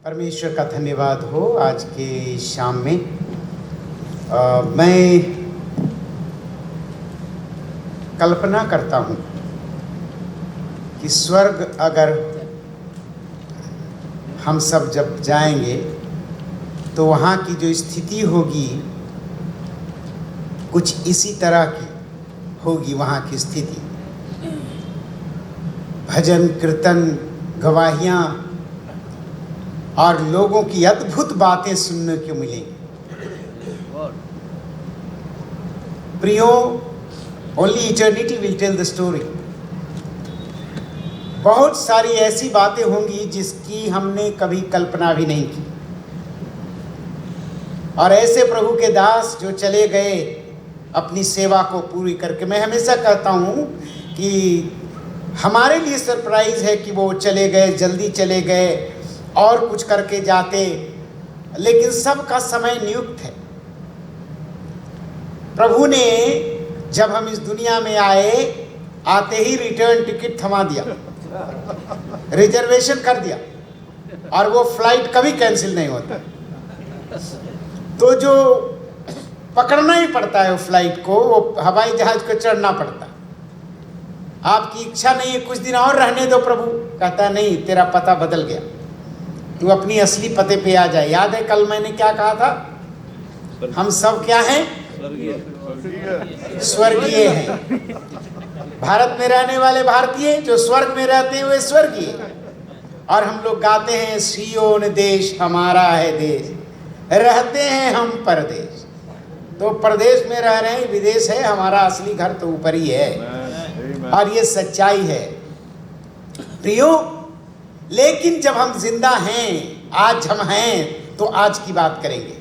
परमेश्वर का धन्यवाद हो आज के शाम में। मैं कल्पना करता हूँ कि स्वर्ग अगर हम सब जब जाएंगे तो वहाँ की जो स्थिति होगी कुछ इसी तरह की होगी। वहाँ की स्थिति भजन कीर्तन गवाहियाँ और लोगों की अद्भुत बातें सुनने को मिलेंगी। प्रियो, only eternity will tell the story. बहुत सारी ऐसी बातें होंगी जिसकी हमने कभी कल्पना भी नहीं की, और ऐसे प्रभु के दास जो चले गए अपनी सेवा को पूरी करके। मैं हमेशा कहता हूँ कि हमारे लिए सरप्राइज है कि वो चले गए, जल्दी चले गए और कुछ करके जाते, लेकिन सबका समय नियुक्त है। प्रभु ने जब हम इस दुनिया में आए, आते ही रिटर्न टिकट थमा दिया, रिजर्वेशन कर दिया, और वो फ्लाइट कभी कैंसिल नहीं होता। तो जो पकड़ना ही पड़ता है वो फ्लाइट को, वो हवाई जहाज को चढ़ना पड़ता। आपकी इच्छा नहीं है कुछ दिन और रहने दो, प्रभु कहता नहीं, तेरा पता बदल गया, तू अपनी असली पते पे आ जाए। याद है कल मैंने क्या कहा था? हम सब क्या हैं? स्वर्गीय हैं। भारत में रहने वाले भारतीय, जो स्वर्ग में रहते हैं वे स्वर्गीय। और हम लोग गाते हैं, सियोन देश हमारा है देश, रहते हैं हम परदेश। तो परदेश में रह रहे हैं, विदेश है, हमारा असली घर तो ऊपर ही है। और ये सच्चाई है प्रियो। लेकिन जब हम जिंदा हैं, आज हम हैं, तो आज की बात करेंगे।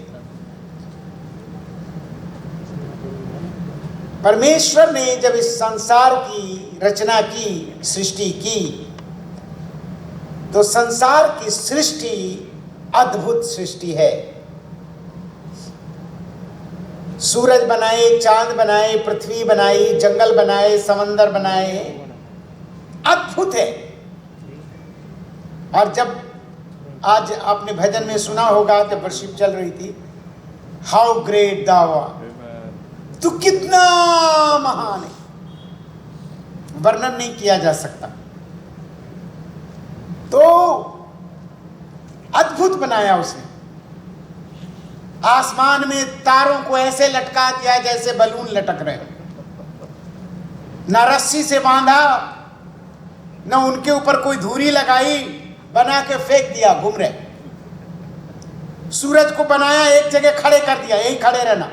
परमेश्वर ने जब इस संसार की रचना की, सृष्टि की, तो संसार की सृष्टि अद्भुत सृष्टि है। सूरज बनाए, चांद बनाए, पृथ्वी बनाई, जंगल बनाए, समंदर बनाए, अद्भुत है। और जब आज आपने भजन में सुना होगा, जब वर्शिप चल रही थी, हाउ ग्रेट thou art, तू कितना महान है, वर्णन नहीं किया जा सकता। तो अद्भुत बनाया उसने। आसमान में तारों को ऐसे लटका दिया जैसे बलून लटक रहे हो, न रस्सी से बांधा, न उनके ऊपर कोई धुरी लगाई, बना के फेंक दिया, घूम रहे। सूरज को बनाया, एक जगह खड़े कर दिया, यहीं खड़े रहना।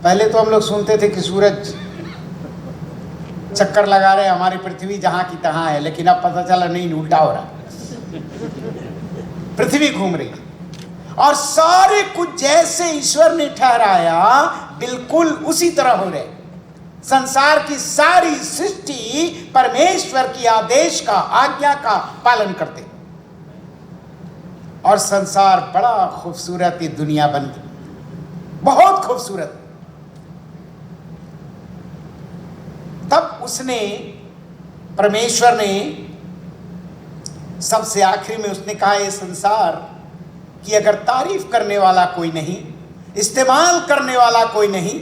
पहले तो हम लोग सुनते थे कि सूरज चक्कर लगा रहे, हमारी पृथ्वी जहां की तहां है, लेकिन अब पता चला नहीं, उल्टा हो रहा, पृथ्वी घूम रही। और सारे कुछ जैसे ईश्वर ने ठहराया, बिल्कुल उसी तरह हो रहे। संसार की सारी सृष्टि परमेश्वर की आदेश का, आज्ञा का पालन करते, और संसार बड़ा खूबसूरत ही दुनिया बन गई, बहुत खूबसूरत। तब उसने, परमेश्वर ने सबसे आखिरी में उसने कहा, ये संसार की अगर तारीफ करने वाला कोई नहीं, इस्तेमाल करने वाला कोई नहीं,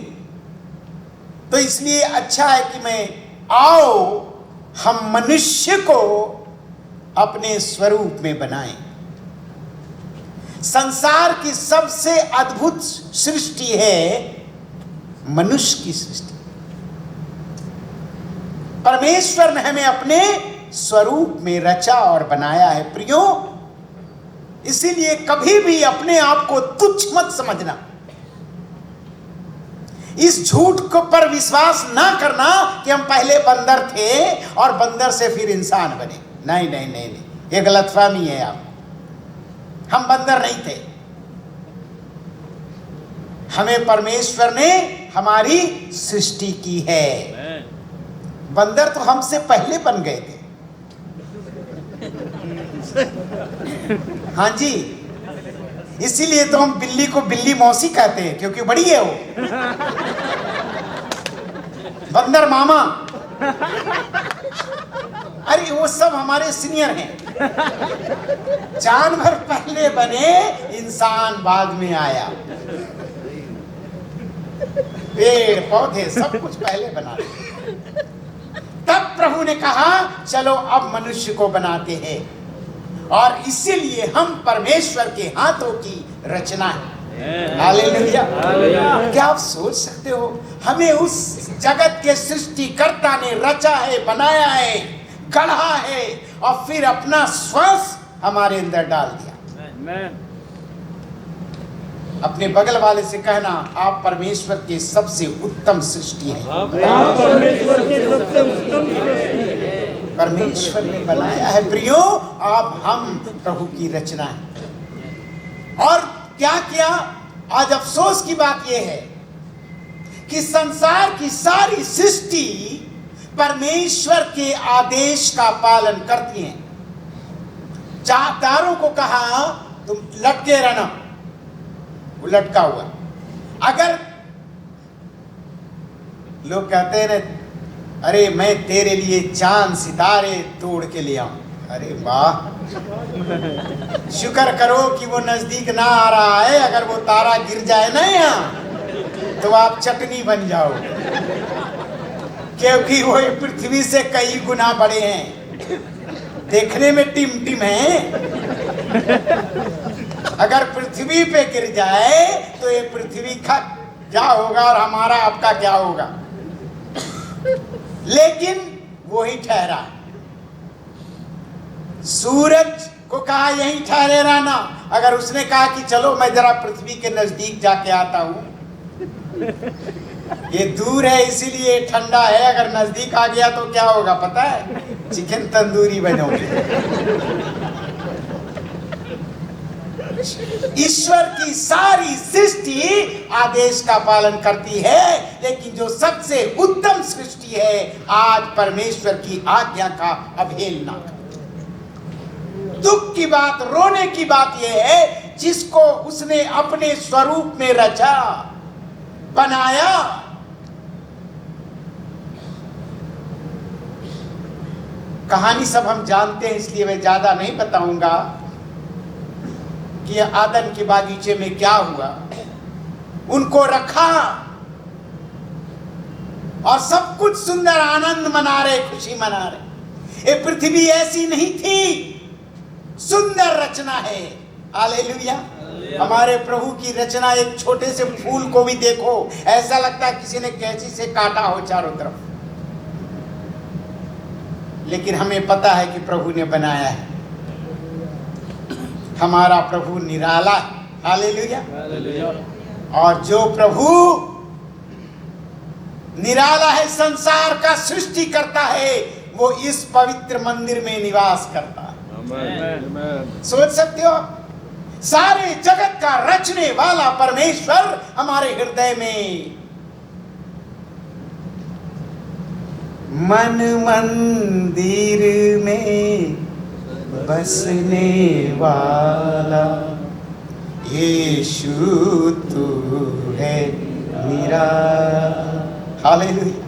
तो इसलिए अच्छा है कि मैं आओ, हम मनुष्य को अपने स्वरूप में बनाएं। संसार की सबसे अद्भुत सृष्टि है मनुष्य की सृष्टि। परमेश्वर ने हमें अपने स्वरूप में रचा और बनाया है प्रियो। इसीलिए कभी भी अपने आप को तुच्छ मत समझना। इस झूठ को पर विश्वास ना करना कि हम पहले बंदर थे और बंदर से फिर इंसान बने। नहीं नहीं नहीं नहीं, ये गलतफहमी है आप। हम बंदर नहीं थे। हमें परमेश्वर ने हमारी सृष्टि की है। बंदर तो हमसे पहले बन गए थे। हाँ जी, इसीलिए तो हम बिल्ली को बिल्ली मौसी कहते हैं, क्योंकि बड़ी है वो। बंदर मामा, अरे वो सब हमारे सीनियर हैं। जानवर पहले बने, इंसान बाद में आया। पेड़ पौधे सब कुछ पहले बना। तब प्रभु ने कहा चलो अब मनुष्य को बनाते हैं, और इसीलिए हम परमेश्वर के हाथों की रचना है। हालेलुया। क्या आप सोच सकते हो, हमें उस जगत के सृष्टिकर्ता ने रचा है, बनाया है, गढ़ा है, और फिर अपना श्वास हमारे अंदर डाल दिया। अपने बगल वाले से कहना, आप परमेश्वर के सबसे उत्तम सृष्टि हैं। परमेश्वर ने बनाया है प्रियो, आप हम प्रभु की रचना है। और क्या किया, आज अफसोस की बात यह है कि संसार की सारी सृष्टि परमेश्वर के आदेश का पालन करती है। तारों को कहा तुम लटके रहना, वो लटका हुआ। अगर लोग कहते हैं ना, अरे मैं तेरे लिए चांद सितारे तोड़ के ले आऊं, अरे वाह, शुक्र करो कि वो नजदीक ना आ रहा है। अगर वो तारा गिर जाए ना यहाँ, तो आप चटनी बन जाओ, क्योंकि वो पृथ्वी से कई गुना बड़े हैं, देखने में टिम है। अगर पृथ्वी पे गिर जाए तो ये पृथ्वी का क्या होगा और हमारा आपका क्या होगा। लेकिन वो ही ठहरा। सूरज को कहा यहीं ठहरे रहना, अगर उसने कहा कि चलो मैं जरा पृथ्वी के नजदीक जाके आता हूं, ये दूर है इसीलिए ठंडा है, अगर नजदीक आ गया तो क्या होगा पता है, चिकन तंदूरी बनोगे। ईश्वर की सारी सृष्टि आदेश का पालन करती है, लेकिन जो सबसे उत्तम सृष्टि है, आज परमेश्वर की आज्ञा का अवहेलना। दुख की बात, रोने की बात यह है, जिसको उसने अपने स्वरूप में रचा, बनाया, कहानी सब हम जानते हैं, इसलिए मैं ज्यादा नहीं बताऊंगा कि आदम के बागीचे में क्या हुआ। उनको रखा और सब कुछ सुंदर आनंद मना रहे, खुशी मना रहे। ये पृथ्वी ऐसी नहीं थी, सुंदर रचना है। हालेलुया। हमारे प्रभु की रचना, एक छोटे से फूल को भी देखो, ऐसा लगता है किसी ने कैंची से काटा हो चारों तरफ। लेकिन हमें पता है कि प्रभु ने बनाया है। हमारा प्रभु निराला है। हालेलुया। और जो प्रभु निराला है, संसार का सृष्टि करता है, वो इस पवित्र मंदिर में निवास करता है। सोच सकते हो, सारे जगत का रचने वाला परमेश्वर हमारे हृदय में मन मंदिर में बसने वाला यीशु तू है मेरा। हालेलुया।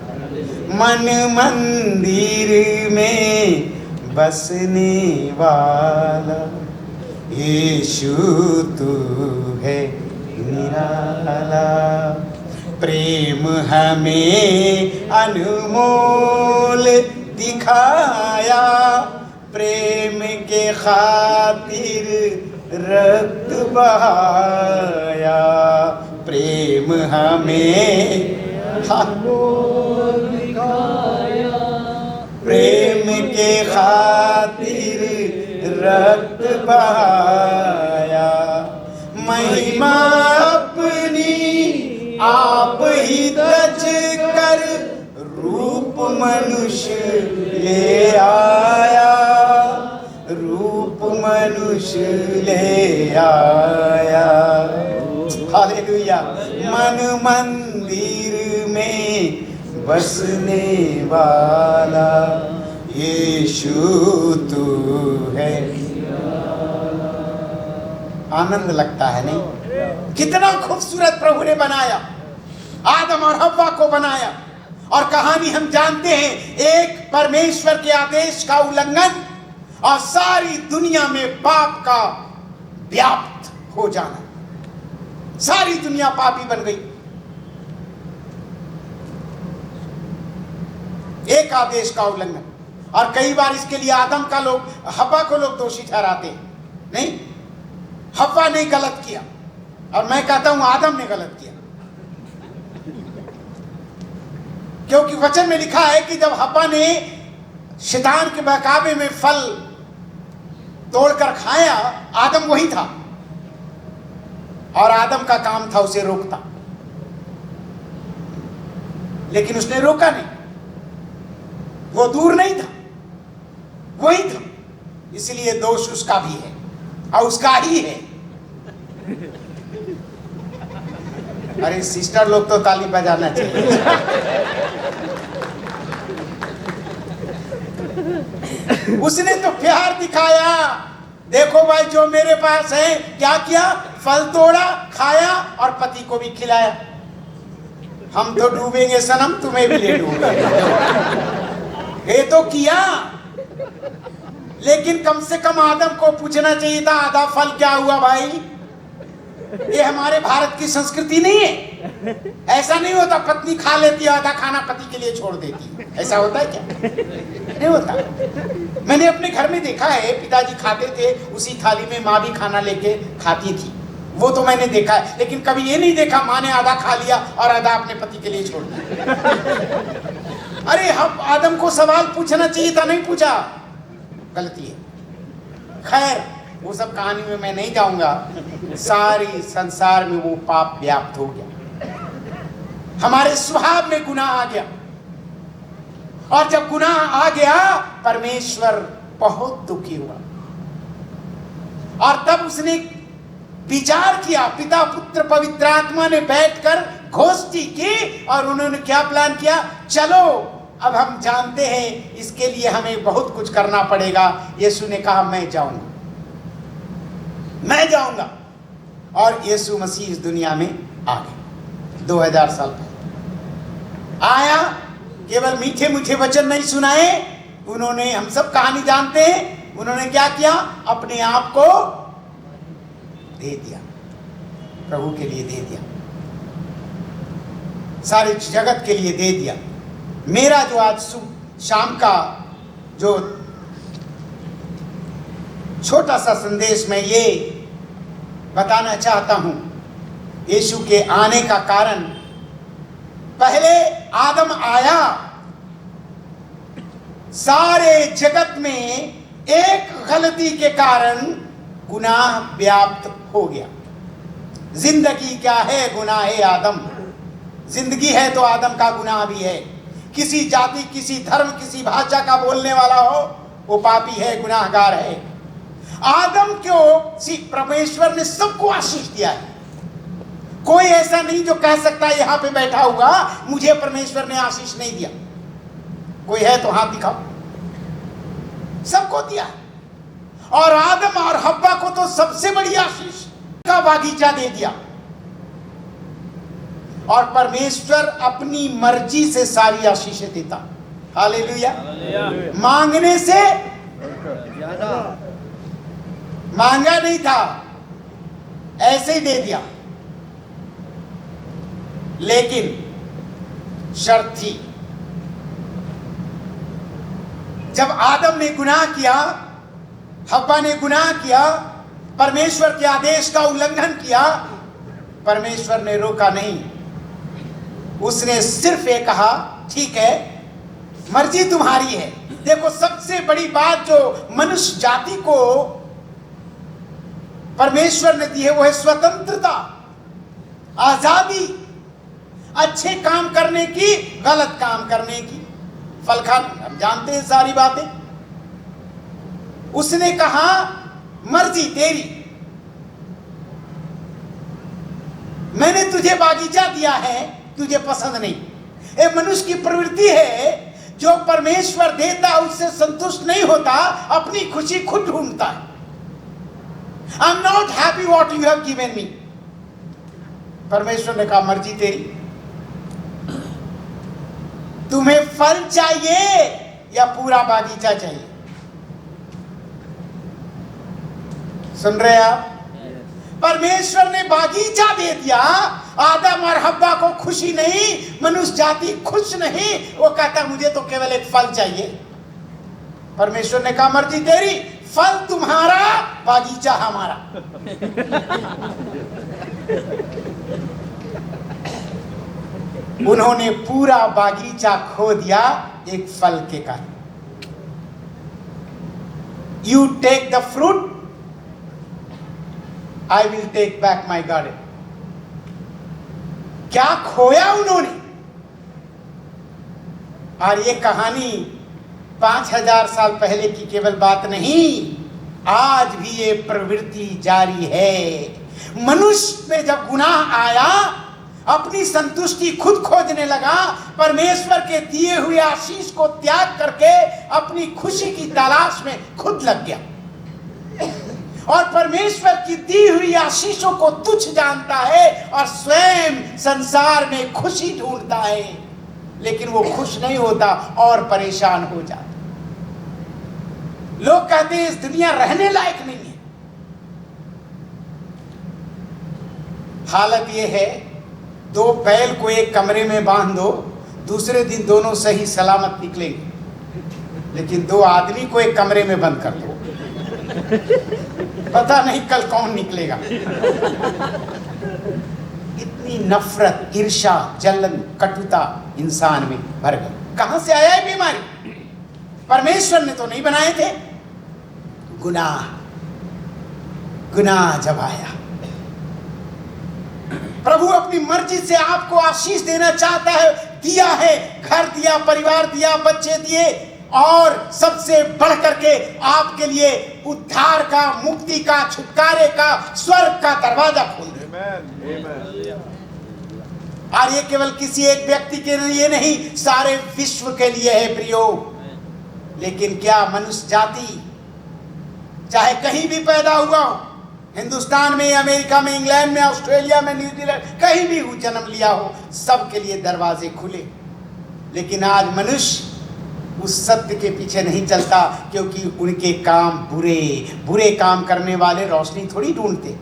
मन मंदिर में बसने वाला यीशु तू है निराला। प्रेम हमें अनमोल दिखाया, प्रेम के खातिर रक्त बहाया। प्रेम हमें अनमोल दिखाया, प्रेम के खातिर रक्त बहाया। महिमा अपनी आप ही तज कर रूप मनुष्य ले आया, रूप मनुष्य ले आया। हालेलुया। मन मंदिर में बसने वाला यीशु तू है। आनंद लगता है नहीं? कितना खूबसूरत प्रभु ने बनाया, आदम और हव्वा को बनाया। और कहानी हम जानते हैं, एक परमेश्वर के आदेश का उल्लंघन और सारी दुनिया में पाप का व्याप्त हो जाना। सारी दुनिया पापी बन गई। एक आदेश का उल्लंघन। और कई बार इसके लिए आदम का लोग, हव्वा को लोग दोषी ठहराते हैं। नहीं, हव्वा ने गलत किया, और मैं कहता हूं आदम ने गलत किया। क्योंकि वचन में लिखा है कि जब हव्वा ने शैतान के बहकावे में फल तोड़कर खाया, आदम वही था, और आदम का काम था उसे रोकता, लेकिन उसने रोका नहीं। वो दूर नहीं था, वही था। इसलिए दोष उसका भी है और उसका ही है। अरे सिस्टर लोग तो ताली बजाना चाहिए। उसने तो प्यार दिखाया। देखो भाई, जो मेरे पास है, क्या किया? फल तोड़ा, खाया और पति को भी खिलाया। हम तो डूबेंगे सनम, तुम्हें भी ले डूबेंगे। ये तो किया, लेकिन कम से कम आदम को पूछना चाहिए था, आधा फल क्या हुआ भाई? ये हमारे भारत की संस्कृति नहीं है। ऐसा नहीं होता, पत्नी खा लेती है, आधा खाना पति के लिए छोड़ देती है। ऐसा होता है क्या? नहीं होता। मैंने अपने घर में देखा है, पिताजी खाते थे, उसी थाली में माँ भी खाना लेके खाती थी। वो तो मैंने देखा है, लेकिन कभी ये नहीं देखा माँ ने आधा खा लिया और आधा अपने पति के लिए छोड़ दिया। अरे हम आदम को सवाल पूछना चाहिए था, नहीं पूछा, गलती है। खैर, वो सब कहानी में मैं नहीं जाऊंगा। सारी संसार में वो पाप व्याप्त हो गया। हमारे स्वभाव में गुनाह आ गया, और जब गुनाह आ गया, परमेश्वर बहुत दुखी हुआ। और तब उसने विचार किया, पिता पुत्र पवित्र आत्मा ने बैठकर घोषणा की, और उन्होंने क्या प्लान किया? चलो अब हम जानते हैं इसके लिए हमें बहुत कुछ करना पड़ेगा। यीशु ने कहा, मैं जाऊंगा, मैं जाऊंगा। और यीशु मसीह इस दुनिया में आ गए। 2000 साल पहले आया। केवल मीठे मीठे वचन नहीं सुनाए उन्होंने, हम सब कहानी जानते हैं। उन्होंने क्या किया? अपने आप को दे दिया, प्रभु के लिए दे दिया, सारे जगत के लिए दे दिया। मेरा जो आज शाम का जो छोटा सा संदेश मैं ये बताना चाहता हूं, यीशु के आने का कारण, पहले आदम आया, सारे जगत में एक गलती के कारण गुनाह व्याप्त हो गया। जिंदगी क्या है? गुनाह है आदम। जिंदगी है तो आदम का गुनाह भी है। किसी जाति, किसी धर्म, किसी भाषा का बोलने वाला हो, वो पापी है, गुनाहगार है। आदम को परमेश्वर ने सबको आशीष दिया है। कोई ऐसा नहीं जो कह सकता है यहां पे बैठा हुआ, मुझे परमेश्वर ने आशीष नहीं दिया। कोई है तो हाथ दिखाओ। सबको दिया। और आदम और हव्वा को तो सबसे बड़ी आशीष का बागीचा दे दिया। और परमेश्वर अपनी मर्जी से सारी आशीषें देता। हालेलुया। मांगने से ज्यादा, मांगा नहीं था, ऐसे ही दे दिया। लेकिन शर्त थी, जब आदम ने गुनाह किया, हव्वा ने गुनाह किया, परमेश्वर के आदेश का उल्लंघन किया, परमेश्वर ने रोका नहीं। उसने सिर्फ ये कहा, ठीक है, मर्जी तुम्हारी है। देखो, सबसे बड़ी बात जो मनुष्य जाति को परमेश्वर ने दी है वो है स्वतंत्रता, आजादी, अच्छे काम करने की, गलत काम करने की, फल खाने। हम जानते हैं सारी बातें। उसने कहा, मर्जी तेरी, मैंने तुझे बागीचा दिया है, तुझे पसंद नहीं। ये मनुष्य की प्रवृत्ति है, जो परमेश्वर देता उससे संतुष्ट नहीं होता, अपनी खुशी खुद ढूंढता है। I am not happy what you have given me. परमेश्वर ने कहा, मर्जी तेरी, तुम्हें फल चाहिए या पूरा बागीचा चाहिए? सुन रहे आप? परमेश्वर ने बागीचा दे दिया, आदम और हव्वा को खुशी नहीं, मनुष्य जाति खुश नहीं। वो कहता मुझे तो केवल एक फल चाहिए। परमेश्वर ने कहा मर्जी तेरी, फल तुम्हारा, बागीचा हमारा। उन्होंने पूरा बागीचा खो दिया एक फल के कारण। You take the fruit, I will take back my garden. क्या खोया उन्होंने? और ये कहानी 5000 साल पहले की केवल बात नहीं, आज भी ये प्रवृत्ति जारी है। मनुष्य में जब गुनाह आया, अपनी संतुष्टि खुद खोजने लगा, परमेश्वर के दिए हुए आशीष को त्याग करके अपनी खुशी की तलाश में खुद लग गया और परमेश्वर की दी हुई आशीषों को तुच्छ जानता है और स्वयं संसार में खुशी ढूंढता है, लेकिन वो खुश नहीं होता और परेशान हो जाता। लोग कहते हैं इस दुनिया रहने लायक नहीं है। हालत ये है, दो बैल को एक कमरे में बांध दो, दूसरे दिन दोनों सही सलामत निकलेंगे, लेकिन दो आदमी को एक कमरे में बंद कर दो, पता नहीं कल कौन निकलेगा। इतनी नफरत, ईर्ष्या, जलन, कटुता इंसान में भर गई। कहां से आया है बीमारी? परमेश्वर ने तो नहीं बनाए थे। गुनाह जब आया, प्रभु अपनी मर्जी से आपको आशीष देना चाहता है, दिया है, घर दिया, परिवार दिया, बच्चे दिए, और सबसे बढ़ करके आपके लिए उद्धार का, मुक्ति का, छुटकारे का, स्वर्ग का दरवाजा खोल दिया। और ये केवल किसी एक व्यक्ति के लिए नहीं, सारे विश्व के लिए है प्रियो। लेकिन क्या मनुष्य जाति चाहे कहीं भी पैदा हुआ हो, हिंदुस्तान में, अमेरिका में, इंग्लैंड में, ऑस्ट्रेलिया में, न्यूजीलैंड, कहीं भी जन्म लिया हो, सबके लिए दरवाजे खुले। लेकिन आज मनुष्य उस सत्य के पीछे नहीं चलता, क्योंकि उनके काम बुरे काम करने वाले रोशनी थोड़ी ढूंढते।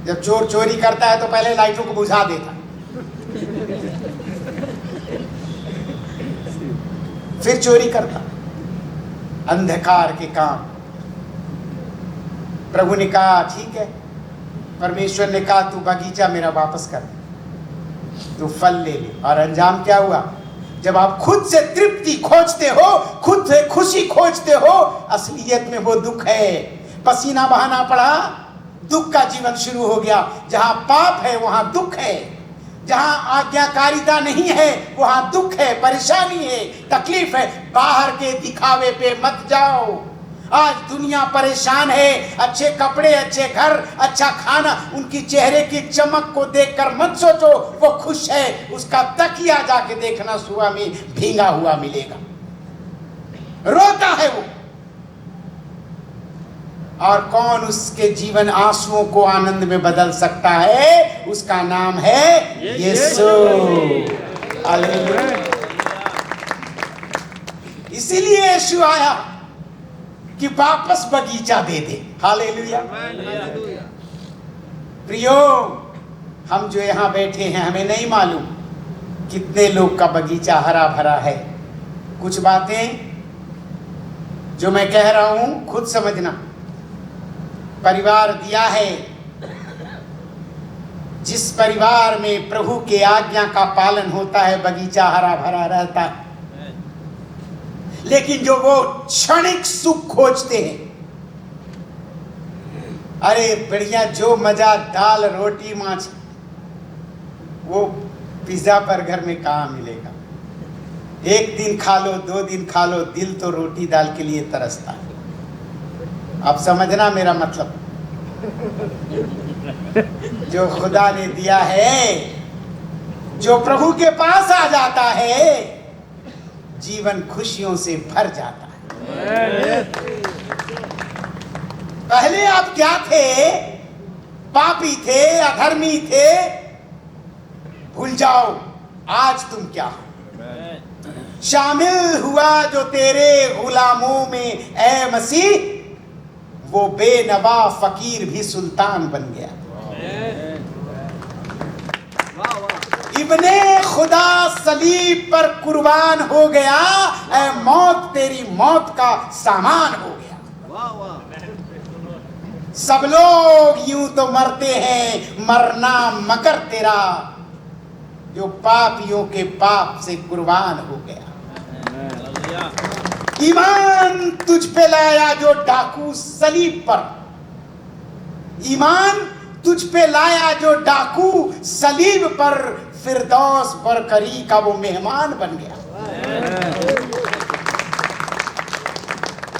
जब चोर चोरी करता है तो पहले लाइटों को बुझा देता, फिर चोरी करता। अंधकार के काम। प्रभु ने कहा ठीक है, परमेश्वर ने कहा तू बगीचा मेरा वापस कर, तू फल ले ले। और अंजाम क्या हुआ? जब आप खुद से तृप्ति खोजते हो, खुद से खुशी खोजते हो, असलियत में वो दुख है। पसीना बहाना पड़ा, दुख का जीवन शुरू हो गया। जहां पाप है वहां दुख है, जहां आज्ञाकारिता नहीं है वहां दुख है, परेशानी है, तकलीफ है। बाहर के दिखावे पे मत जाओ। आज दुनिया परेशान है। अच्छे कपड़े, अच्छे घर, अच्छा खाना, उनकी चेहरे की चमक को देखकर मत सोचो वो खुश है। उसका तकिया जाके देखना सुबह में भींगा हुआ मिलेगा, रोता है वो। और कौन उसके जीवन आंसुओं को आनंद में बदल सकता है? उसका नाम है यीशु। हालेलुया। इसीलिए यीशु आया कि वापस बगीचा दे दे। हालेलुया। प्रियो, हम जो यहाँ बैठे हैं, हमें नहीं मालूम कितने लोग का बगीचा हरा भरा है। कुछ बातें जो मैं कह रहा हूं खुद समझना। परिवार दिया है, जिस परिवार में प्रभु के आज्ञा का पालन होता है, बगीचा हरा भरा रहता है। लेकिन जो वो क्षणिक सुख खोजते हैं, अरे बढ़िया जो मजा दाल रोटी मांस, वो पिज्जा बर्गर में कहाँ मिलेगा? एक दिन खा लो, 2 दिन खा लो, दिल तो रोटी दाल के लिए तरसता है। अब समझना मेरा मतलब। जो खुदा ने दिया है, जो प्रभु के पास आ जाता है, जीवन खुशियों से भर जाता है। पहले आप क्या थे? पापी थे, अधर्मी थे, भूल जाओ। आज तुम क्या हो? शामिल हुआ जो तेरे गुलामों में, ए मसीह वो बेनवा फकीर भी सुल्तान बन गया। इब्ने खुदा सलीब पर कुर्बान हो गया, ऐ मौत तेरी मौत का सामान हो गया। सब लोग यूं तो मरते हैं, मरना मगर तेरा जो पापियों के पाप से कुर्बान हो गया। ईमान तुझ पे लाया जो डाकू सलीब पर, ईमान तुझ पे लाया जो डाकू सलीब पर, फिरदौस बरकरी का वो मेहमान बन गया।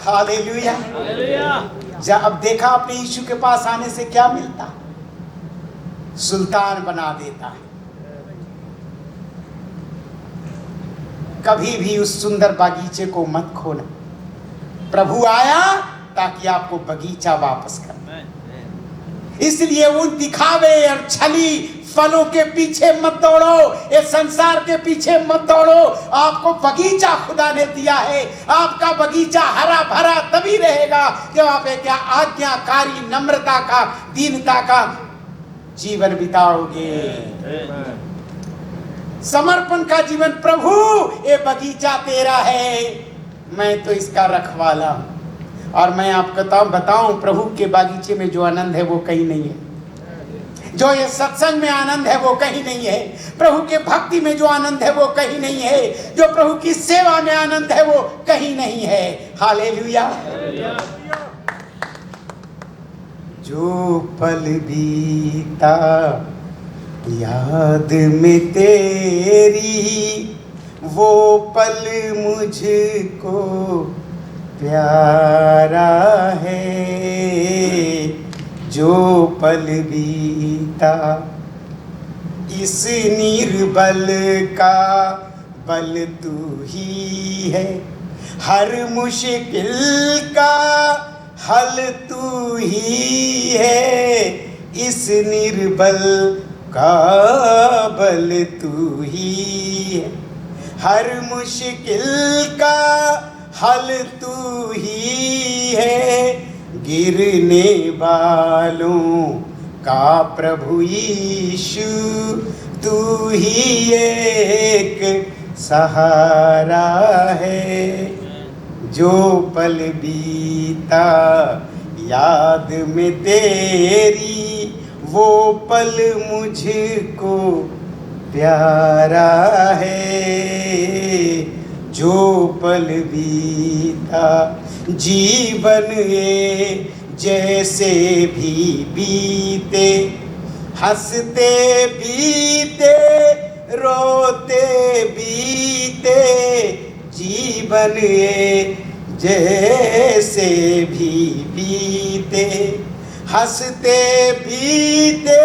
हालेलुया। अब देखा आपने यीशु के पास आने से क्या मिलता? सुल्तान बना देता है। कभी भी उस सुंदर बागीचे को मत खोना। प्रभु आया ताकि आपको बगीचा वापस करना, इसलिए उन दिखावे और छली फलों के पीछे मत दौड़ो, इस संसार के पीछे मत दौड़ो। आपको बगीचा खुदा ने दिया है। आपका बगीचा हरा भरा तभी रहेगा जब आप एक आज्ञाकारी नम्रता का, दीनता का जीवन बिताओगे, समर्पण का जीवन। प्रभु ये बगीचा तेरा है, मैं तो इसका रखवाला हूं। और मैं आपको बताऊं, प्रभु के बागीचे में जो आनंद है वो कहीं नहीं है। जो ये सत्संग में आनंद है वो कहीं नहीं है। प्रभु के भक्ति में जो आनंद है वो कहीं नहीं है। जो प्रभु की सेवा में आनंद है वो कहीं नहीं है। हालेलुया। जो पल बीता याद में तेरी, वो पल मुझको प्यारा है। जो पल बीता इस निर्बल का बल तू ही है, हर मुश्किल का हल तू ही है। इस निर्बल का बल तू ही है, हर मुश्किल का हल तू ही है। गिरने वालों का प्रभु यीशु तू ही एक सहारा है। जो पल बीता याद में तेरी, वो पल मुझको प्यारा है। जो पल बीता जीवन ये जैसे भी बीते, हंसते बीते रोते बीते, जीवन ये जैसे भी बीते, हंसते बीते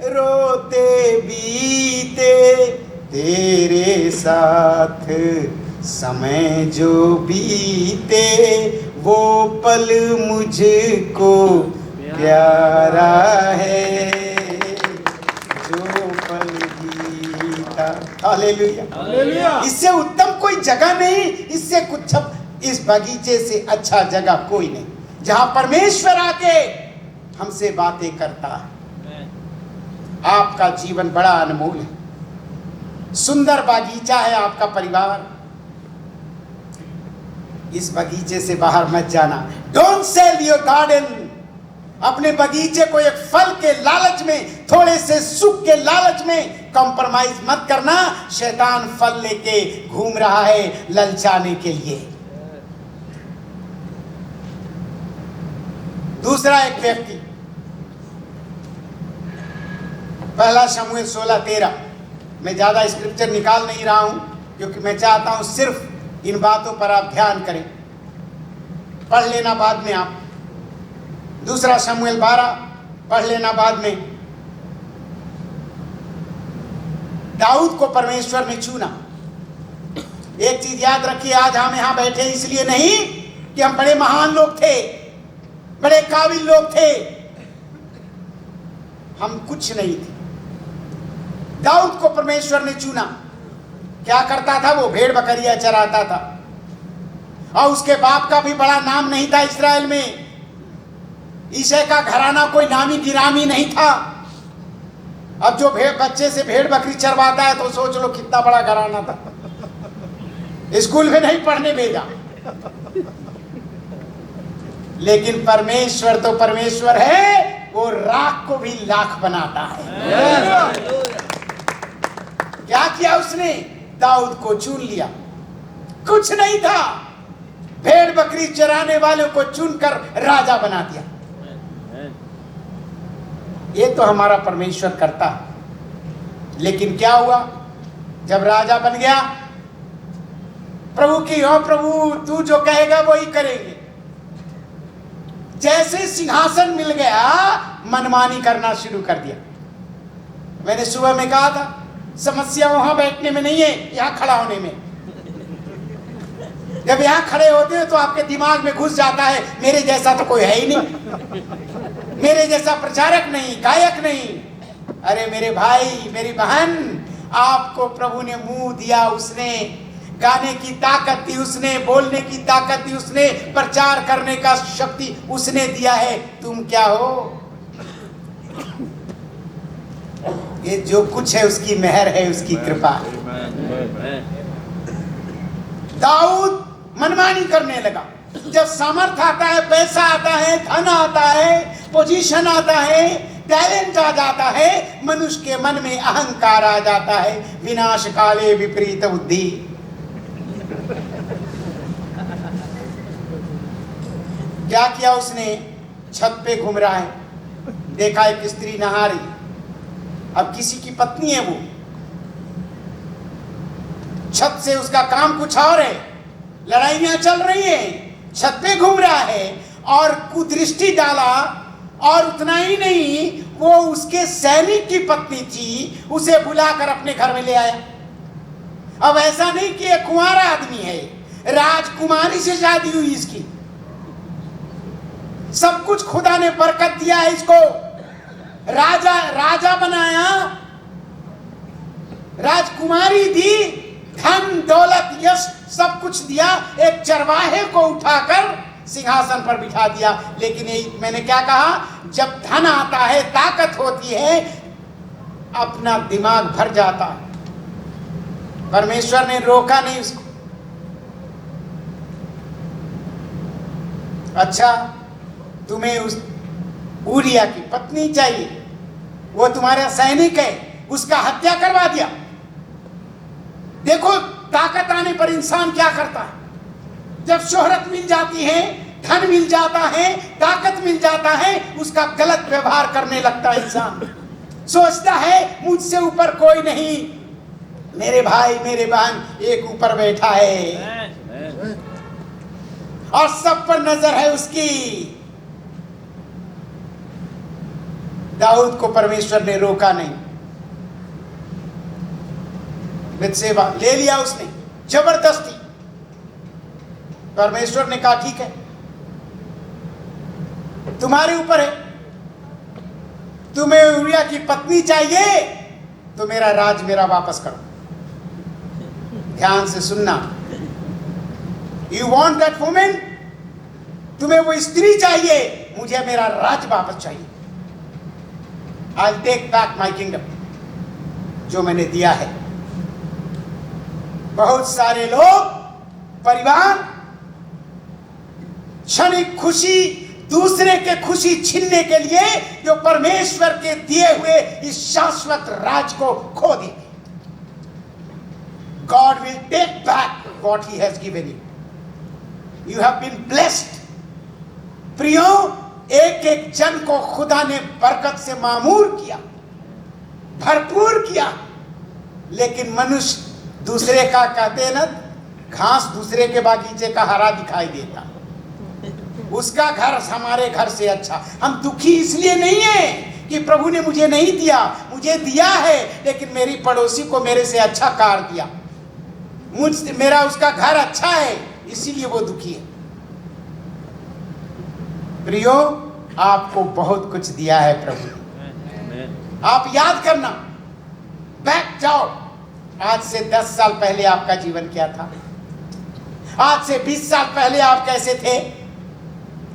रोते बीते, तेरे साथ समय जो बीते, वो पल मुझको प्यारा है। जो पल बीता, हालेलुया। इससे उत्तम कोई जगह नहीं, इससे कुछ इस बगीचे से अच्छा जगह कोई नहीं, जहां परमेश्वर आके हमसे बातें करता है। आपका जीवन बड़ा अनमोल है, सुंदर बागीचा है आपका परिवार। इस बगीचे से बाहर मत जाना। Don't sell your garden. अपने बगीचे को एक फल के लालच में, थोड़े से सुख के लालच में कॉम्प्रोमाइज मत करना। शैतान फल लेके घूम रहा है ललचाने के लिए। दूसरा एक व्यक्ति, पहला शमूएल 16:13। मैं ज्यादा स्क्रिप्चर निकाल नहीं रहा हूं क्योंकि मैं चाहता हूं सिर्फ इन बातों पर आप ध्यान करें, पढ़ लेना बाद में आप। दूसरा शमूएल 12 पढ़ लेना बाद में। दाऊद को परमेश्वर ने चुना। एक चीज याद रखिए, आज हम यहां बैठे इसलिए नहीं कि हम बड़े महान लोग थे, बड़े काबिल लोग थे। हम कुछ नहीं थे। दाऊद को परमेश्वर ने चुना। क्या करता था वो? भेड़ बकरियां चराता था। और उसके बाप का भी बड़ा नाम नहीं था इस्राएल में। ईशे का घराना कोई नामी गिरामी नहीं था। अब जो बच्चे से भेड़ बकरी चरवाता है तो सोच लो कितना बड़ा घराना था। स्कूल में नहीं पढ़ने भेजा, लेकिन परमेश्वर तो परमेश्वर है, वो राख को भी लाख बनाता है। क्या किया उसने? दाऊद को चुन लिया। कुछ नहीं था, भेड़ बकरी चराने वालों को चुनकर राजा बना दिया। ये तो हमारा परमेश्वर करता है। लेकिन क्या हुआ जब राजा बन गया? प्रभु की हो प्रभु, तू जो कहेगा वो ही करेंगे। जैसे सिंहासन मिल गया, मनमानी करना शुरू कर दिया। मैंने सुबह में कहा था, समस्या वहां बैठने में नहीं है, यहां खड़ा होने में। जब यहां खड़े होते हो तो आपके दिमाग में घुस जाता है, मेरे जैसा तो कोई है ही नहीं, मेरे जैसा प्रचारक नहीं, गायक नहीं। अरे मेरे भाई, मेरी बहन, आपको प्रभु ने मुंह दिया, उसने गाने की ताकत दी, उसने बोलने की ताकत दी, उसने प्रचार करने का शक्ति उसने दिया है। तुम क्या हो? ये जो कुछ है उसकी मेहर है, उसकी कृपा है। दाऊद मनमानी करने लगा। जब सामर्थ आता है, पैसा आता है, धन आता है, पोजीशन आता है, टैलेंट आ जाता है, मनुष्य के मन में अहंकार आ जाता है। विनाश काले विपरीत बुद्धि। क्या किया उसने? छत पे घूम रहा है, देखा एक स्त्री नहा रही। अब किसी की पत्नी है वो, छत से उसका काम कुछ और है, लड़ाइयां चल रही हैं, छत पे घूम रहा है और कुदृष्टि डाला। और उतना ही नहीं, वो उसके सैनिक की पत्नी थी, उसे बुलाकर अपने घर में ले आया। अब ऐसा नहीं कि एक कुंवारा आदमी है, राजकुमारी से शादी हुई इसकी। सब कुछ खुदा ने बरकत दिया है इसको, राजा बनाया, राजकुमारी दी, धन दौलत यश सब कुछ दिया। एक चरवाहे को उठाकर सिंहासन पर बिठा दिया। लेकिन मैंने क्या कहा? जब धन आता है, ताकत होती है, अपना दिमाग भर जाता है। परमेश्वर ने रोका नहीं उसको। अच्छा, तुम्हें उस ऊरिया की पत्नी चाहिए, वो तुम्हारा सैनिक है, उसका हत्या करवा दिया। देखो ताकत आने पर इंसान क्या करता है। जब शोहरत मिल जाती है, धन मिल जाता है, ताकत मिल जाता है, उसका गलत व्यवहार करने लगता है इंसान। सोचता है मुझसे ऊपर कोई नहीं, मेरे भाई मेरे बहन एक ऊपर बैठा है और सब पर नजर है उसकी। दाऊद को परमेश्वर ने रोका नहीं, बत्शेबा ले लिया उसने जबरदस्ती। परमेश्वर ने कहा ठीक है, तुम्हारे ऊपर है, तुम्हें ऊरिया की पत्नी चाहिए तो मेरा राज मेरा वापस करो। ध्यान से सुनना, यू वॉन्ट दैट वुमेन, तुम्हें वो स्त्री चाहिए, मुझे मेरा राज वापस चाहिए। I'll take back my kingdom, जो मैंने दिया है। बहुत सारे लोग, परिवार, क्षणिक खुशी, दूसरे के खुशी छीनने के लिए जो परमेश्वर के दिए हुए इस शाश्वत राज को खो देंगे। God will take back what He has given you. You have been blessed. प्रियो, एक एक जन को खुदा ने बरकत से मामूर किया, भरपूर किया। लेकिन मनुष्य दूसरे का, कहते हैं ना, घास दूसरे के बागीचे का हरा दिखाई देता, उसका घर हमारे घर से अच्छा। हम दुखी इसलिए नहीं है कि प्रभु ने मुझे नहीं दिया, मुझे दिया है, लेकिन मेरी पड़ोसी को मेरे से अच्छा कार दिया, मेरा उसका घर अच्छा है, इसीलिए वो दुखी है। प्रियो, आपको बहुत कुछ दिया है प्रभु। आप याद करना, बैक जाओ, आज से 10 साल पहले आपका जीवन क्या था, आज से 20 साल पहले आप कैसे थे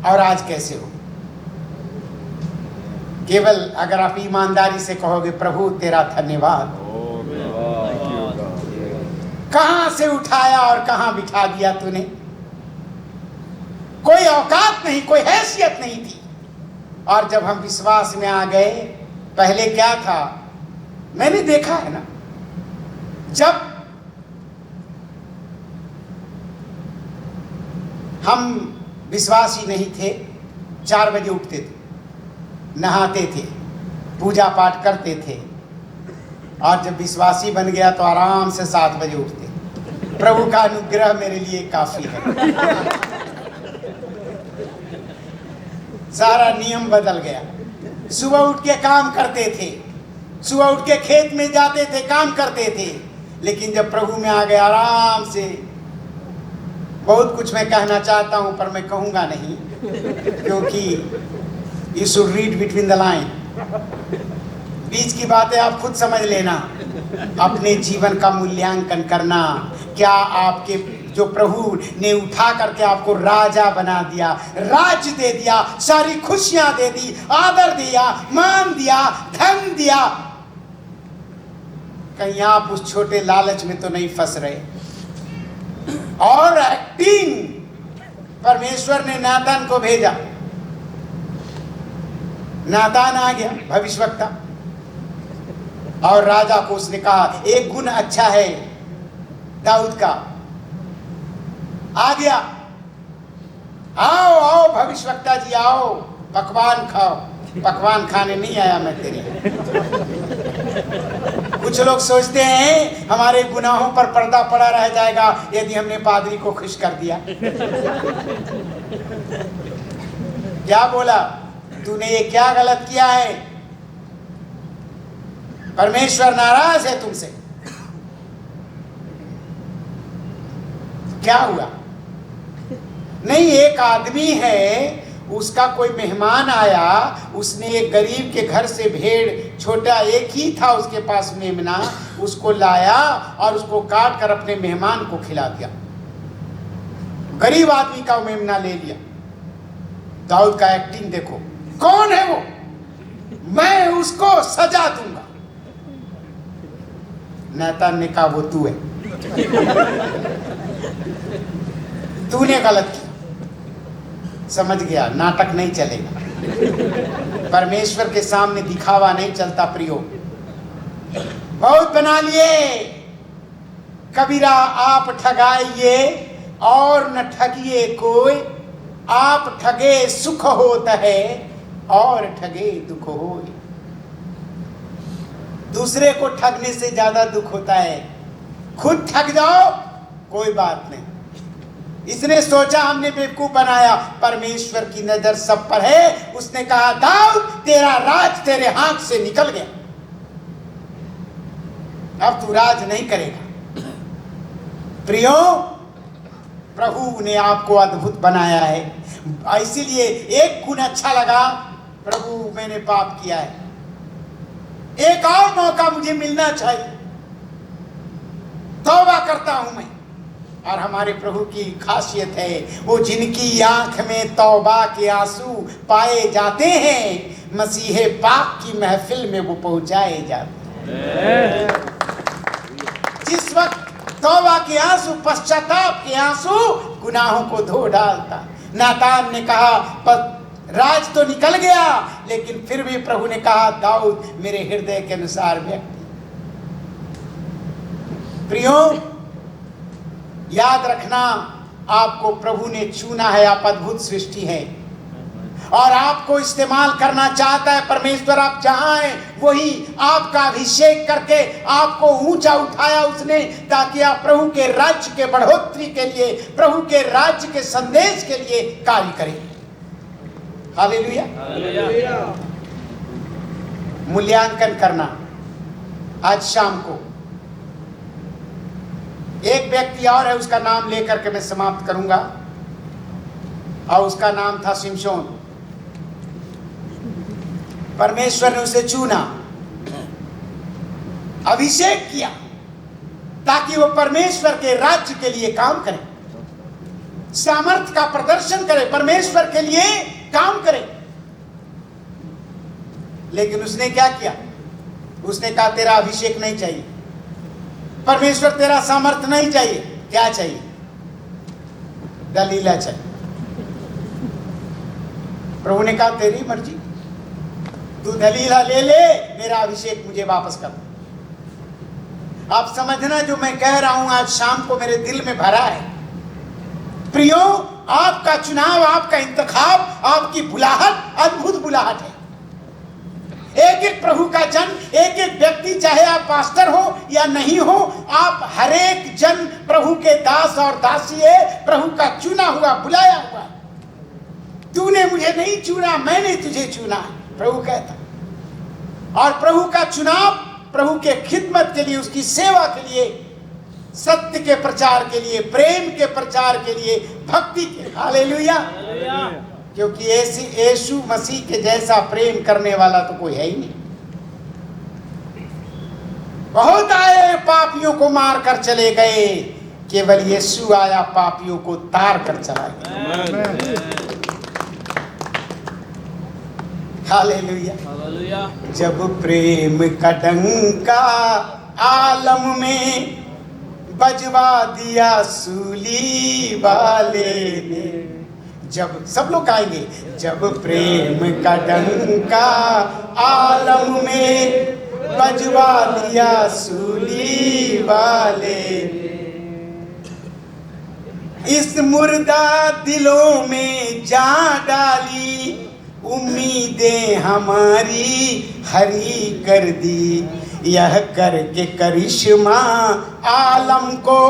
और आज कैसे हो। केवल अगर आप ईमानदारी से कहोगे प्रभु तेरा धन्यवाद, कहां से उठाया और कहां बिठा दिया तूने। कोई औकात नहीं, कोई हैसियत नहीं थी। और जब हम विश्वास में आ गए, पहले क्या था मैंने देखा है ना, जब हम विश्वासी नहीं थे 4 बजे उठते थे, नहाते थे, पूजा पाठ करते थे, और जब विश्वासी बन गया तो आराम से 7 बजे उठते। प्रभु का अनुग्रह मेरे लिए काफी है। सारा नियम बदल गया। सुबह उठ के काम करते थे, सुबह उठ के खेत में जाते थे, काम करते थे, लेकिन जब प्रभु में आ गए आराम से। बहुत कुछ मैं कहना चाहता हूं पर मैं कहूंगा नहीं, क्योंकि you should read between the line. बीच की बातें आप खुद समझ लेना, अपने जीवन का मूल्यांकन करना। क्या आपके जो प्रभु ने उठा करके आपको राजा बना दिया, राज दे दिया, सारी खुशियां दे दी, आदर दिया, मान दिया, धन दिया, कहीं आप उस छोटे लालच में तो नहीं फंस रहे। और एक्टिंग, परमेश्वर ने नातान को भेजा, नातान आ गया भविष्यवक्ता, और राजा को उसने कहा एक गुण अच्छा है दाऊद का, आ गया, आओ आओ भविष्यवक्ता जी आओ, पकवान खाओ। पकवान खाने नहीं आया मैं तेरे। कुछ लोग सोचते हैं हमारे गुनाहों पर पर्दा पड़ा रह जाएगा यदि हमने पादरी को खुश कर दिया। क्या बोला तूने, ये क्या गलत किया है, परमेश्वर नाराज है तुमसे। क्या हुआ? नहीं, एक आदमी है, उसका कोई मेहमान आया, उसने एक गरीब के घर से भेड़, छोटा एक ही था उसके पास मेमना, उसको लाया और उसको काट कर अपने मेहमान को खिला दिया। गरीब आदमी का मेमना ले लिया। दाऊद का एक्टिंग देखो, कौन है वो, मैं उसको सजा दूंगा। नातान ने कहा वो तू है, तूने गलत किया। समझ गया, नाटक नहीं चलेगा, परमेश्वर के सामने दिखावा नहीं चलता। प्रियो, बहुत बना लिए कबीरा, आप ठगाइए और न ठगिए कोई, आप ठगे सुख होता है और ठगे दुख हो। दूसरे को ठगने से ज्यादा दुख होता है, खुद ठग जाओ कोई बात नहीं। इसने सोचा हमने बेवकूफ बनाया, परमेश्वर की नजर सब पर है। उसने कहा दाऊद तेरा राज तेरे हाथ से निकल गया, अब तू राज नहीं करेगा। प्रियो, प्रभु ने आपको अद्भुत बनाया है, इसीलिए एक गुण अच्छा लगा, प्रभु मैंने पाप किया है, एक और मौका मुझे मिलना चाहिए, तौबा करता हूं मैं। और हमारे प्रभु की खासियत है, वो जिनकी आंख में तौबा के आंसू पाए जाते हैं, मसीहे पाक की महफिल में वो पहुंचाए जाते हैं। जिस वक्त तौबा के आंसू, पश्चाताप के आंसू गुनाहों को धो डालता। नातान ने कहा राज तो निकल गया, लेकिन फिर भी प्रभु ने कहा दाऊद मेरे हृदय के अनुसार व्यक्ति। प्रियो, याद रखना, आपको प्रभु ने चुना है, आप अद्भुत सृष्टि है और आपको इस्तेमाल करना चाहता है परमेश्वर। आप जहां हैं वही आपका अभिषेक करके आपको ऊंचा उठाया उसने, ताकि आप प्रभु के राज्य के बढ़ोतरी के लिए, प्रभु के राज्य के संदेश के लिए कार्य करें। हालेलुया। मूल्यांकन करना। आज शाम को एक व्यक्ति और है, उसका नाम लेकर के मैं समाप्त करूंगा, और उसका नाम था शिमशोन। परमेश्वर ने उसे चुना, अभिषेक किया, ताकि वो परमेश्वर के राज्य के लिए काम करे, सामर्थ्य का प्रदर्शन करे, परमेश्वर के लिए काम करे। लेकिन उसने क्या किया? उसने कहा तेरा अभिषेक नहीं चाहिए, परमेश्वर तेरा सामर्थ्य नहीं चाहिए, क्या चाहिए? दलीला चाहिए। प्रभु ने कहा तेरी मर्जी, तू दलीला ले ले, मेरा अभिषेक मुझे वापस कर। आप समझना जो मैं कह रहा हूं आज शाम को मेरे दिल में भरा है। प्रियो, आपका चुनाव, आपका इंतखाब, आपकी बुलाहट अद्भुत बुलाहट है। एक एक प्रभु का जन, एक एक व्यक्ति, चाहे आप पास्टर हो या नहीं हो, आप हर एक जन प्रभु के दास और दासी है, प्रभु का चुना हुआ, बुलाया हुआ। तूने मुझे नहीं चुना, मैंने तुझे चुना, प्रभु कहता। और प्रभु का चुनाव प्रभु के खिदमत के लिए, उसकी सेवा के लिए, सत्य के प्रचार के लिए, प्रेम के प्रचार के लिए, भक्ति के। हालेलुया। क्योंकि ऐसी यीशु मसीह के जैसा प्रेम करने वाला तो कोई है ही नहीं। बहुत आए पापियों को मार कर चले गए, केवल यीशु आया पापियों को तार कर चला गया। हालेलुया। जब प्रेम का डंका आलम में बजवा दिया सूली वाले ने, जब सब लोग गाएंगे, जब प्रेम का डंका आलम में बजवा दिया सूली वाले, इस मुर्दा दिलों में जान डाली, उम्मीदें हमारी हरी कर दी, यह करके करिश्मा आलम को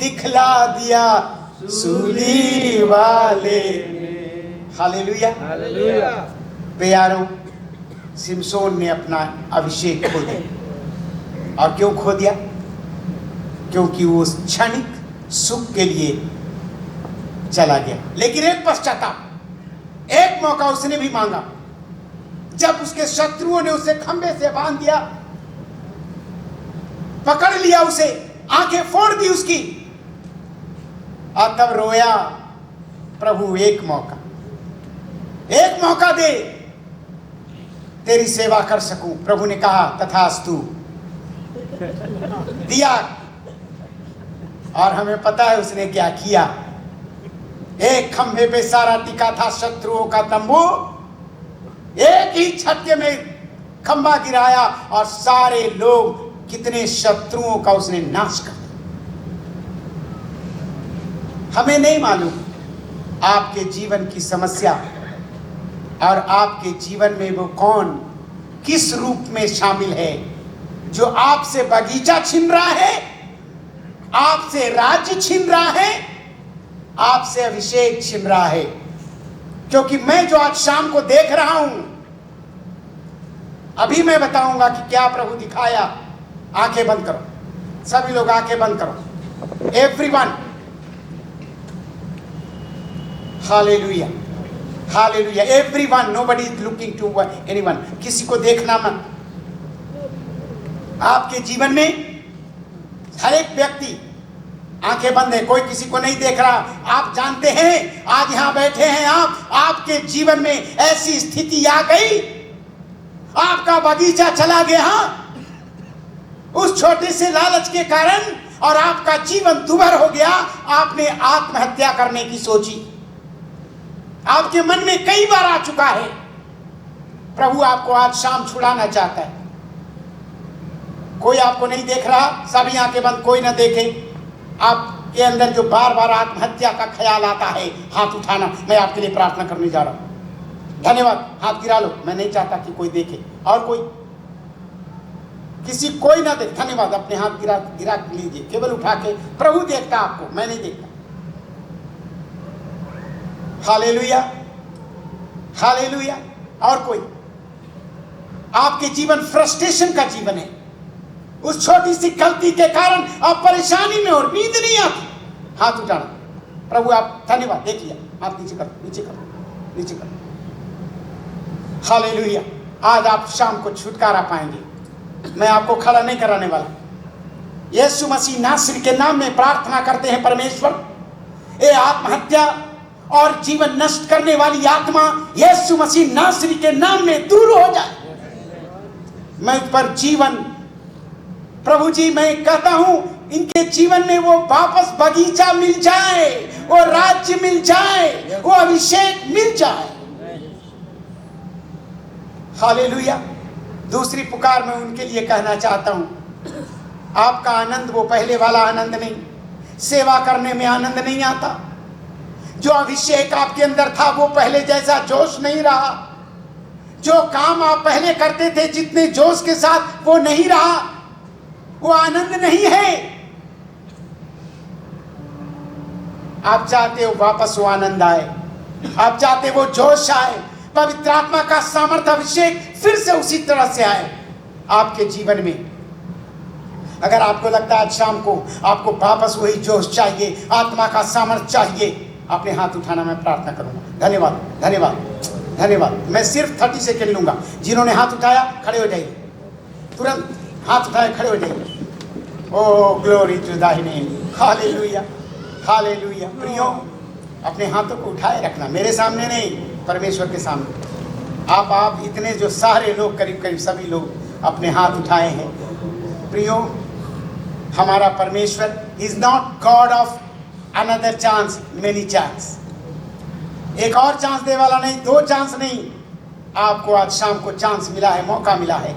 दिखला दिया सूली वाले। हालेलुया। प्यारों, सिमसोन ने अपना अभिषेक खो दिया। और क्यों खो दिया? क्योंकि वो उस क्षणिक सुख के लिए चला गया। लेकिन एक पश्चाताप, एक मौका उसने भी मांगा, जब उसके शत्रुओं ने उसे खंबे से बांध दिया, पकड़ लिया उसे, आंखें फोड़ दी उसकी, और तब रोया, प्रभु एक मौका दे, तेरी सेवा कर सकूं। प्रभु ने कहा तथास्तु, दिया। और हमें पता है उसने क्या किया। एक खंभे पे सारा टिका था शत्रुओं का तंबू, एक ही छत्ते में खंभा गिराया और सारे लोग, कितने शत्रुओं का उसने नाश कर दिया। हमें नहीं मालूम आपके जीवन की समस्या और आपके जीवन में वो कौन किस रूप में शामिल है, जो आपसे बगीचा छीन रहा है, आपसे राज्य छीन रहा है, आपसे अभिषेक छीन रहा है। क्योंकि मैं जो आज शाम को देख रहा हूं, अभी मैं बताऊंगा कि क्या प्रभु दिखाया। आंखें बंद करो, सभी लोग आंखें बंद करो, everyone. Hallelujah, hallelujah, everyone, nobody is looking to anyone. किसी को देखना मत। आपके जीवन में हर एक व्यक्ति, आंखें बंद है, कोई किसी को नहीं देख रहा। आप जानते हैं आज यहां बैठे हैं आप, आपके जीवन में ऐसी स्थिति आ गई, आपका बगीचा चला गया उस छोटे से लालच के कारण, और आपका जीवन दुभर हो गया। आपने आत्महत्या करने की सोची, आपके मन में कई बार आ चुका है। प्रभु आपको आज शाम छुड़ाना चाहता है। कोई आपको नहीं देख रहा, सभी आंखें बंद, कोई ना देखे। आपके अंदर जो बार बार आत्महत्या का ख्याल आता है, हाथ उठाना, मैं आपके लिए प्रार्थना करने जा रहा हूं। धन्यवाद, हाथ गिरा लो, मैं नहीं चाहता कि कोई देखे। और कोई, किसी कोई ना देखे, धन्यवाद, अपने हाथ गिरा लीजिए, केवल उठा के। प्रभु देखता आपको, मैं नहीं देखता। Hallelujah, hallelujah. और कोई, आपके जीवन फ्रस्ट्रेशन का जीवन है, उस छोटी सी गलती के कारण आप परेशानी में और नींद नहीं आती, हाथ उठाना। प्रभु आप, धन्यवाद, देखिए, हाथ नीचे करो, नीचे करो, नीचे करो। हालेलुया। आज आप शाम को छुटकारा पाएंगे। मैं आपको खड़ा नहीं कराने वाला। यीशु मसीह नासरी के नाम में प्रार्थना करते हैं, परमेश्वर, ये आत्महत्या और जीवन नष्ट करने वाली आत्मा यीशु मसीह नासरी के नाम में दूर हो जाए। मैं पर जीवन, प्रभु जी मैं कहता हूं इनके जीवन में वो वापस बगीचा मिल जाए, वो राज्य मिल जाए, वो अभिषेक मिल जाए। हालेलुया। दूसरी पुकार मैं उनके लिए कहना चाहता हूं, आपका आनंद वो पहले वाला आनंद नहीं, सेवा करने में आनंद नहीं आता। जो अभिषेक आपके अंदर था वो पहले जैसा जोश नहीं रहा। जो काम आप पहले करते थे जितने जोश के साथ, वो नहीं रहा, वो आनंद नहीं है। आप चाहते हो वापस वो आनंद आए, आप चाहते वो जोश आए, पवित्र आत्मा का सामर्थ्य अभिषेक फिर से उसी तरह से आए आपके जीवन में। अगर आपको लगता है आज शाम को आपको वापस वही जोश चाहिए, आत्मा का सामर्थ्य चाहिए, अपने हाथ उठाना, मैं प्रार्थना करूंगा। धन्यवाद धन्यवाद धन्यवाद। मैं सिर्फ 30 सेकेंड लूंगा। जिन्होंने हाथ उठाया खड़े हो जाइए, तुरंत हाथ उठाए खड़े हो जाइए। O glory to thy name, hallelujah hallelujah. प्रियो, अपने हाथों को उठाए रखना, मेरे सामने नहीं, परमेश्वर के सामने। आप इतने जो सारे लोग, करीब करीब सभी लोग अपने हाथ उठाए हैं। प्रियो, हमारा परमेश्वर is not God of another chance, many chance. एक और चांस दे वाला नहीं, 2 चांस नहीं। आपको आज शाम को चांस मिला है, मौका मिला है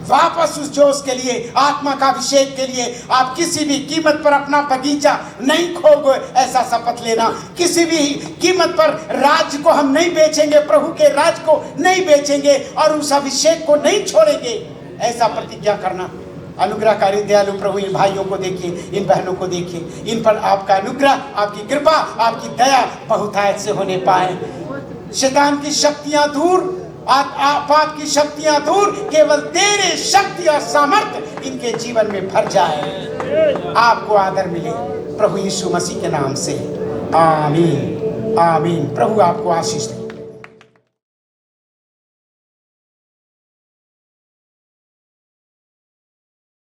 वापस उस जोश के लिए, आत्मा का अभिषेक के लिए। आप किसी भी कीमत पर अपना बगीचा नहीं खोगे, ऐसा शपथ लेना। किसी भी कीमत पर राज्य को हम नहीं बेचेंगे, प्रभु के राज्य को नहीं बेचेंगे और उस अभिषेक को नहीं छोड़ेंगे, ऐसा प्रतिज्ञा करना। अनुग्रहकारी दयालु प्रभु, इन भाइयों को देखिए, इन बहनों को देखिए, इन पर आपका अनुग्रह, आपकी कृपा, आपकी दया बहुतायत से होने पाए। शैतान की शक्तियां दूर, पाप की शक्तियां दूर, केवल तेरे शक्ति और सामर्थ्य इनके जीवन में भर जाए। आपको आदर मिले प्रभु यीशु मसीह के नाम से, आमीन आमीन। प्रभु आपको आशीष दे।